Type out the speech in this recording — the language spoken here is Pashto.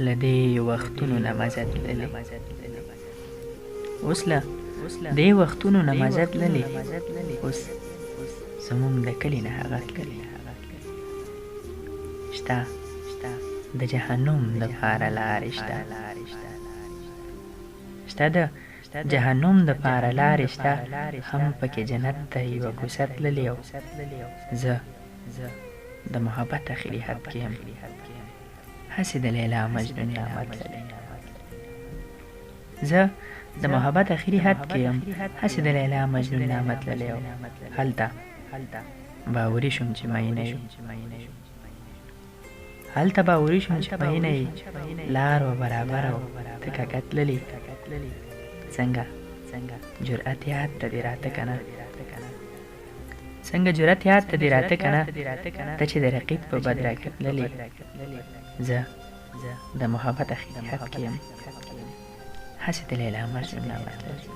له دې وختونو نه مزه تللې اوس له دې وختونو نه مزه تللې اوس زمونږ د کلي نه هغه تللې شته د جهنم دپاره لارې شته شته د جهنم دپاره لارې شته هم پکې جنت ته یوه کوڅه تللې او زه د محبت اخري حد کې یم هسې د لیلا مجنون نامه تللې زه د محبت اخري حد کې یم هسې د لیلا مجنون نامه تللې او هلته باوري شوم چې مینه یې هلته باوري شوم چې مینه یې لار و برابر او ته کږه تللې څنګه جرأت یاد ته دې راته که نه څنګه جرأت یاد ته دې راته که نه ته چې د رقیب په بد راکتللې زه د محبت اخري حد کې یم هسې د لیلا مجنون نامه تللې